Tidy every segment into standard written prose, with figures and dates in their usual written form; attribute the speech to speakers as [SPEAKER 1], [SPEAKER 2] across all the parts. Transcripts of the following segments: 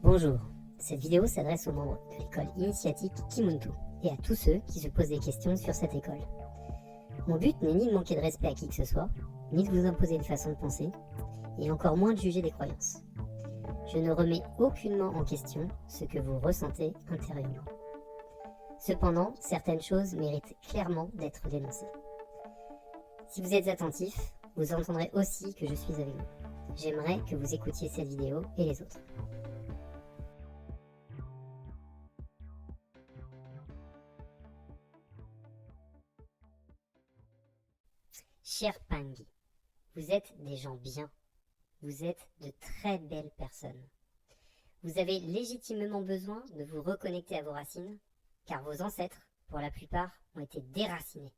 [SPEAKER 1] Bonjour, cette vidéo s'adresse aux membres de l'école initiatique Kimuntu et à tous ceux qui se posent des questions sur cette école. Mon but n'est ni de manquer de respect à qui que ce soit, ni de vous imposer une façon de penser, et encore moins de juger des croyances. Je ne remets aucunement en question ce que vous ressentez intérieurement. Cependant, certaines choses méritent clairement d'être dénoncées. Si vous êtes attentif, vous entendrez aussi que je suis avec vous. J'aimerais que vous écoutiez cette vidéo et les autres. Cher Pangui, vous êtes des gens bien. Vous êtes de très belles personnes. Vous avez légitimement besoin de vous reconnecter à vos racines, car vos ancêtres, pour la plupart, ont été déracinés.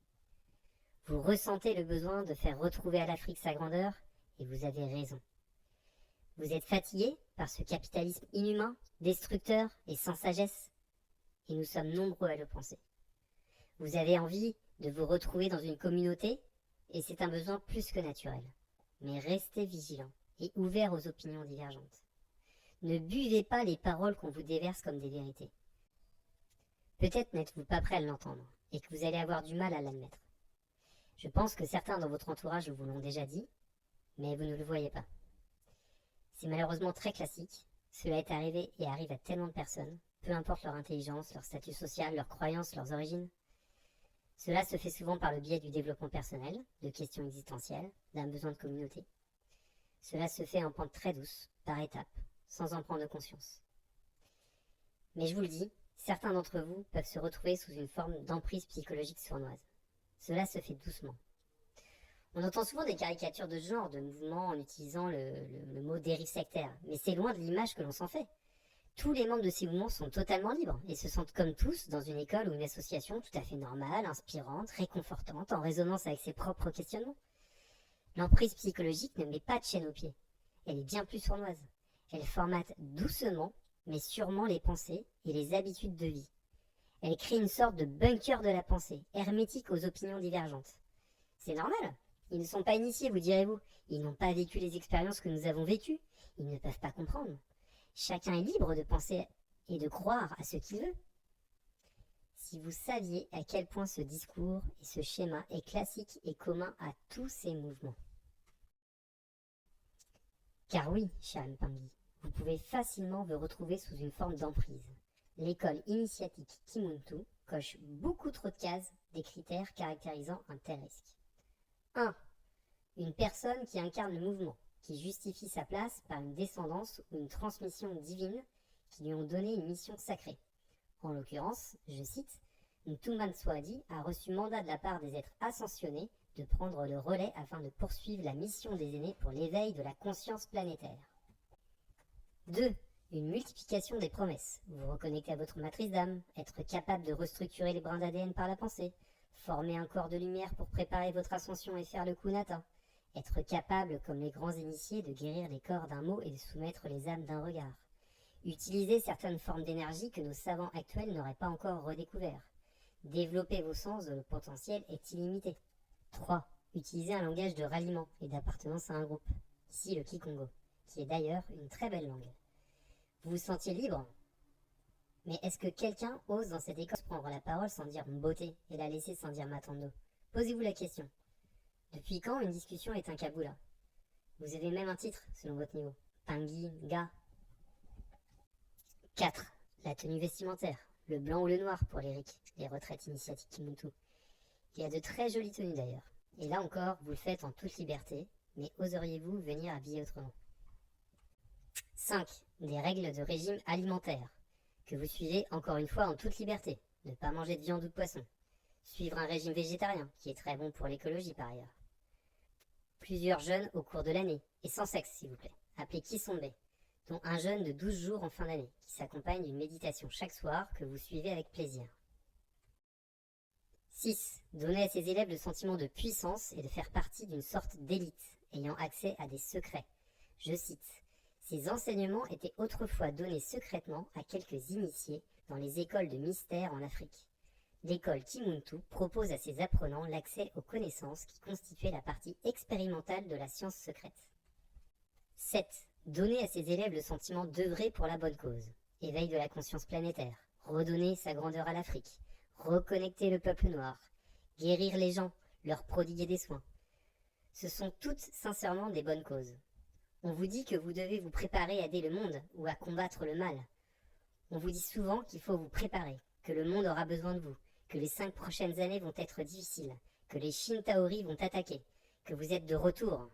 [SPEAKER 1] Vous ressentez le besoin de faire retrouver à l'Afrique sa grandeur, et vous avez raison. Vous êtes fatigué par ce capitalisme inhumain, destructeur et sans sagesse, et nous sommes nombreux à le penser. Vous avez envie de vous retrouver dans une communauté, et c'est un besoin plus que naturel. Mais restez vigilants et ouverts aux opinions divergentes. Ne buvez pas les paroles qu'on vous déverse comme des vérités. Peut-être n'êtes-vous pas prêt à l'entendre, et que vous allez avoir du mal à l'admettre. Je pense que certains dans votre entourage vous l'ont déjà dit, mais vous ne le voyez pas. C'est malheureusement très classique, cela est arrivé et arrive à tellement de personnes, peu importe leur intelligence, leur statut social, leurs croyances, leurs origines. Cela se fait souvent par le biais du développement personnel, de questions existentielles, d'un besoin de communauté. Cela se fait en pente très douce, par étapes, sans en prendre conscience. Mais je vous le dis, certains d'entre vous peuvent se retrouver sous une forme d'emprise psychologique sournoise. Cela se fait doucement. On entend souvent des caricatures de ce genre, de mouvements en utilisant le mot dérive sectaire, mais c'est loin de l'image que l'on s'en fait. Tous les membres de ces mouvements sont totalement libres et se sentent comme tous dans une école ou une association tout à fait normale, inspirante, réconfortante, en résonance avec ses propres questionnements. L'emprise psychologique ne met pas de chaîne aux pieds. Elle est bien plus sournoise. Elle formate doucement, mais sûrement les pensées et les habitudes de vie. Elle crée une sorte de bunker de la pensée, hermétique aux opinions divergentes. C'est normal. Ils ne sont pas initiés, vous direz-vous. Ils n'ont pas vécu les expériences que nous avons vécues. Ils ne peuvent pas comprendre. Chacun est libre de penser et de croire à ce qu'il veut. Si vous saviez à quel point ce discours et ce schéma est classique et commun à tous ces mouvements. Car oui, cher Mpangui, vous pouvez facilement vous retrouver sous une forme d'emprise. L'école initiatique Kimuntu coche beaucoup trop de cases des critères caractérisant un tel risque. 1. Une personne qui incarne le mouvement, qui justifie sa place par une descendance ou une transmission divine qui lui ont donné une mission sacrée. En l'occurrence, je cite, Ntuman Swadi a reçu mandat de la part des êtres ascensionnés de prendre le relais afin de poursuivre la mission des aînés pour l'éveil de la conscience planétaire. 2. Une multiplication des promesses. Vous reconnectez à votre matrice d'âme, être capable de restructurer les brins d'ADN par la pensée, former un corps de lumière pour préparer votre ascension et faire le kunata, être capable, comme les grands initiés, de guérir les corps d'un mot et de soumettre les âmes d'un regard. Utiliser certaines formes d'énergie que nos savants actuels n'auraient pas encore redécouvert. Développer vos sens dont le potentiel est illimité. 3. Utiliser un langage de ralliement et d'appartenance à un groupe. Ici le Kikongo, qui est d'ailleurs une très belle langue. Vous vous sentiez libre? Mais est-ce que quelqu'un ose dans cette école prendre la parole sans dire beauté et la laisser sans dire matando? Posez-vous la question. Depuis quand une discussion est un kaboula? Vous avez même un titre selon votre niveau. Pangui, Ga. 4. La tenue vestimentaire. Le blanc ou le noir pour les RIC, les retraites initiatiques Kimuntu. Il y a de très jolies tenues d'ailleurs. Et là encore, vous le faites en toute liberté, mais oseriez-vous venir habiller autrement? 5. Des règles de régime alimentaire, que vous suivez encore une fois en toute liberté. Ne pas manger de viande ou de poisson. Suivre un régime végétarien, qui est très bon pour l'écologie par ailleurs. Plusieurs jeûnes au cours de l'année, et sans sexe s'il vous plaît, appelé Kisombe, dont un jeûne de 12 jours en fin d'année, qui s'accompagne d'une méditation chaque soir que vous suivez avec plaisir. 6. Donner à ses élèves le sentiment de puissance et de faire partie d'une sorte d'élite, ayant accès à des secrets. Je cite, « Ces enseignements étaient autrefois donnés secrètement à quelques initiés dans les écoles de mystère en Afrique. l'école Kimuntu propose à ses apprenants l'accès aux connaissances qui constituaient la partie expérimentale de la science secrète. 7. Donner à ses élèves le sentiment d'œuvrer pour la bonne cause. Éveil de la conscience planétaire, redonner sa grandeur à l'Afrique, reconnecter le peuple noir, guérir les gens, leur prodiguer des soins. Ce sont toutes sincèrement des bonnes causes. On vous dit que vous devez vous préparer à aider le monde ou à combattre le mal. On vous dit souvent qu'il faut vous préparer, que le monde aura besoin de vous, que les 5 prochaines années vont être difficiles, que les Shintaori vont attaquer, que vous êtes de retour.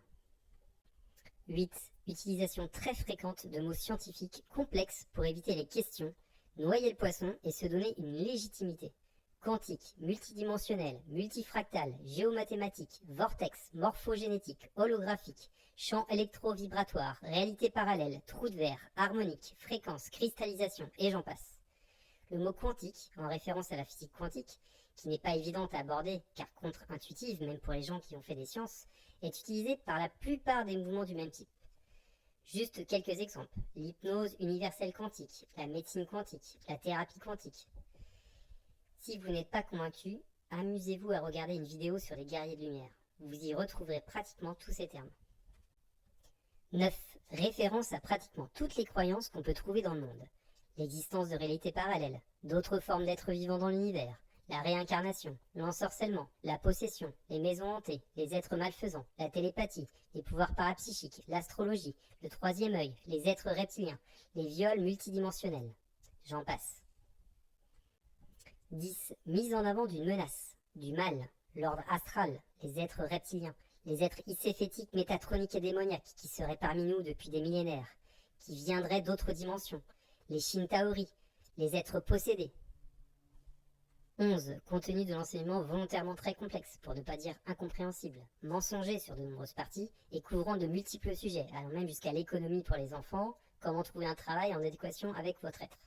[SPEAKER 1] 8. Utilisation très fréquente de mots scientifiques complexes pour éviter les questions, noyer le poisson et se donner une légitimité. Quantique, multidimensionnel, multifractal, géomathématique, vortex, morphogénétique, holographique, champ électro-vibratoire, réalité parallèle, trou de verre, harmonique, fréquence, cristallisation, et j'en passe. Le mot quantique, en référence à la physique quantique, qui n'est pas évidente à aborder car contre-intuitive même pour les gens qui ont fait des sciences, est utilisé par la plupart des mouvements du même type. Juste quelques exemples. L'hypnose universelle quantique, la médecine quantique, la thérapie quantique. Si vous n'êtes pas convaincu, amusez-vous à regarder une vidéo sur les guerriers de lumière. Vous y retrouverez pratiquement tous ces termes. 9. Référence à pratiquement toutes les croyances qu'on peut trouver dans le monde. L'existence de réalités parallèles, d'autres formes d'êtres vivants dans l'univers, la réincarnation, l'ensorcellement, la possession, les maisons hantées, les êtres malfaisants, la télépathie, les pouvoirs parapsychiques, l'astrologie, le troisième œil, les êtres reptiliens, les viols multidimensionnels. J'en passe. 10. Mise en avant d'une menace, du mal, l'ordre astral, les êtres reptiliens, les êtres icéphétiques, métatroniques et démoniaques qui seraient parmi nous depuis des millénaires, qui viendraient d'autres dimensions, les Shintaori, les êtres possédés. 11. Compte tenu de l'enseignement volontairement très complexe, pour ne pas dire incompréhensible, mensonger sur de nombreuses parties et couvrant de multiples sujets, allant même jusqu'à l'économie pour les enfants, comment trouver un travail en adéquation avec votre être.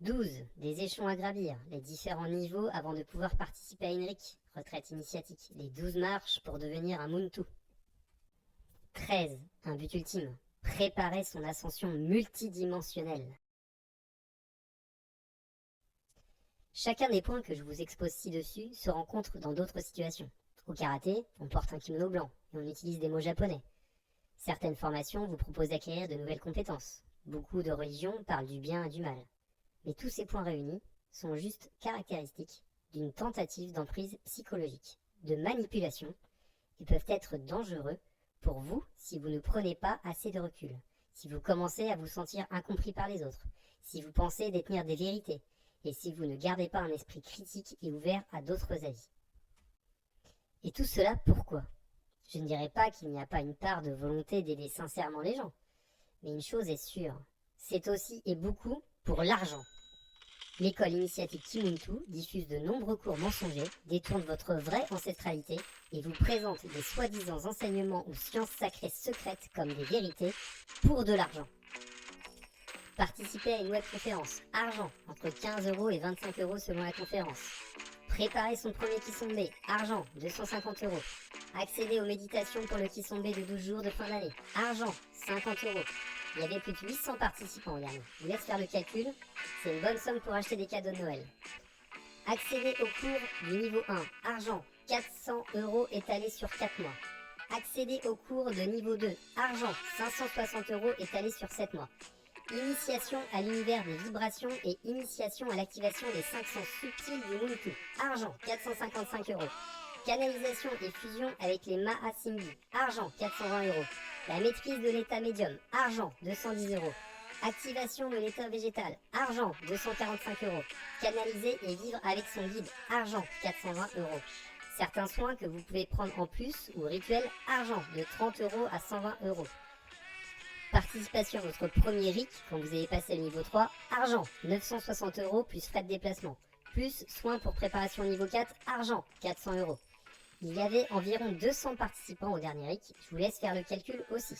[SPEAKER 1] 12. Des échelons à gravir, les différents niveaux avant de pouvoir participer à une RIC, retraite initiatique, les 12 marches pour devenir un Muntu. 13. Un but ultime, préparer son ascension multidimensionnelle. Chacun des points que je vous expose ci-dessus se rencontre dans d'autres situations. Au karaté, on porte un kimono blanc et on utilise des mots japonais. Certaines formations vous proposent d'acquérir de nouvelles compétences. Beaucoup de religions parlent du bien et du mal. Mais tous ces points réunis sont juste caractéristiques d'une tentative d'emprise psychologique, de manipulation, et peuvent être dangereux pour vous si vous ne prenez pas assez de recul, si vous commencez à vous sentir incompris par les autres, si vous pensez détenir des vérités, et si vous ne gardez pas un esprit critique et ouvert à d'autres avis. Et tout cela pourquoi? Je ne dirais pas qu'il n'y a pas une part de volonté d'aider sincèrement les gens, mais une chose est sûre, c'est aussi et beaucoup pour l'argent. L'école initiatique Kimuntu diffuse de nombreux cours mensongers, détourne votre vraie ancestralité et vous présente des soi-disant enseignements ou sciences sacrées secrètes comme des vérités pour de l'argent. Participez à une webconférence, argent, entre 15 € et 25 € selon la conférence. Préparer son premier Kisombe, argent, 250 €. Accéder aux méditations pour le Kisombe de 12 jours de fin d'année, argent, 50 €. Il y avait plus de 800 participants au dernier. Je vous laisse faire le calcul, c'est une bonne somme pour acheter des cadeaux de Noël. Accéder au cours du niveau 1, argent, 400 € étalés sur 4 mois. Accéder au cours de niveau 2, argent, 560 € étalés sur 7 mois. Initiation à l'univers des vibrations et initiation à l'activation des 5 sens subtils du Muntu. Argent, 455 €. Canalisation et fusion avec les Mahasimbi. Argent, 420 €. La maîtrise de l'état médium. Argent, 210 €. Activation de l'état végétal. Argent, 245 €. Canaliser et vivre avec son guide. Argent, 420 €. Certains soins que vous pouvez prendre en plus ou rituels. Argent, de 30 € à 120 €. Participation à votre premier RIC quand vous avez passé le niveau 3, argent, 960 € plus frais de déplacement. Plus soins pour préparation niveau 4, argent, 400 €. Il y avait environ 200 participants au dernier RIC, je vous laisse faire le calcul aussi.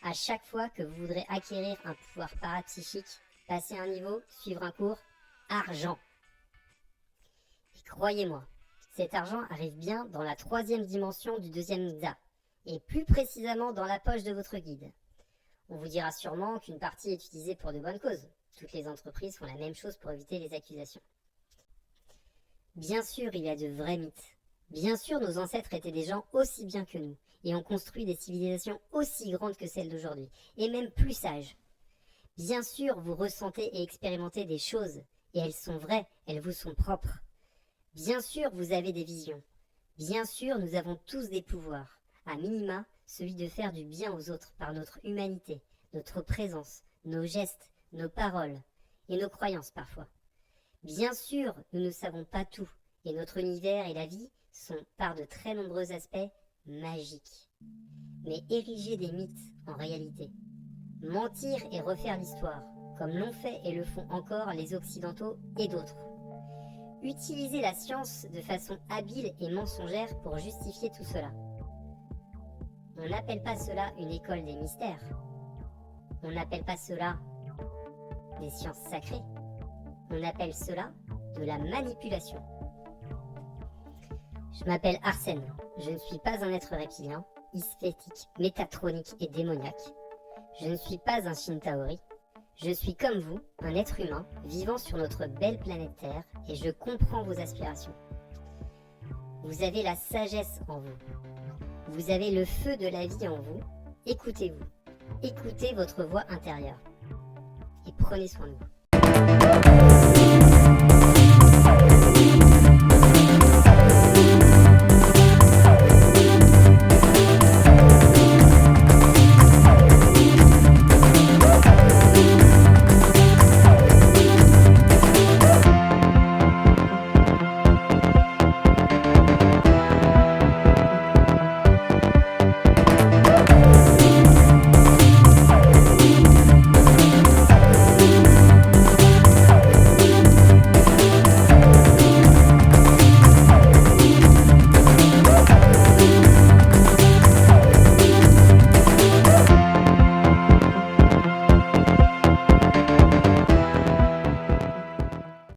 [SPEAKER 1] À chaque fois que vous voudrez acquérir un pouvoir parapsychique, passer un niveau, suivre un cours, argent. Et croyez-moi, cet argent arrive bien dans la 3e dimension du 2e Nida, et plus précisément dans la poche de votre guide. On vous dira sûrement qu'une partie est utilisée pour de bonnes causes. Toutes les entreprises font la même chose pour éviter les accusations. Bien sûr, il y a de vrais mythes. Bien sûr, nos ancêtres étaient des gens aussi bien que nous, et ont construit des civilisations aussi grandes que celles d'aujourd'hui, et même plus sages. Bien sûr, vous ressentez et expérimentez des choses, et elles sont vraies, elles vous sont propres. Bien sûr, vous avez des visions. Bien sûr, nous avons tous des pouvoirs, à minima, celui de faire du bien aux autres par notre humanité, notre présence, nos gestes, nos paroles, et nos croyances parfois. Bien sûr, nous ne savons pas tout, et notre univers et la vie sont, par de très nombreux aspects, magiques. Mais ériger des mythes, en réalité. Mentir et refaire l'histoire, comme l'ont fait et le font encore les Occidentaux et d'autres. Utiliser la science de façon habile et mensongère pour justifier tout cela. On n'appelle pas cela une école des mystères. On n'appelle pas cela des sciences sacrées. On appelle cela de la manipulation. Je m'appelle Arsène. Je ne suis pas un être reptilien, isphétique, métatronique et démoniaque. Je ne suis pas un Shintaori. Je suis comme vous, un être humain, vivant sur notre belle planète Terre, et je comprends vos aspirations. Vous avez la sagesse en vous. Vous avez le feu de la vie en vous. Écoutez-vous. Écoutez votre voix intérieure. Et prenez soin de vous.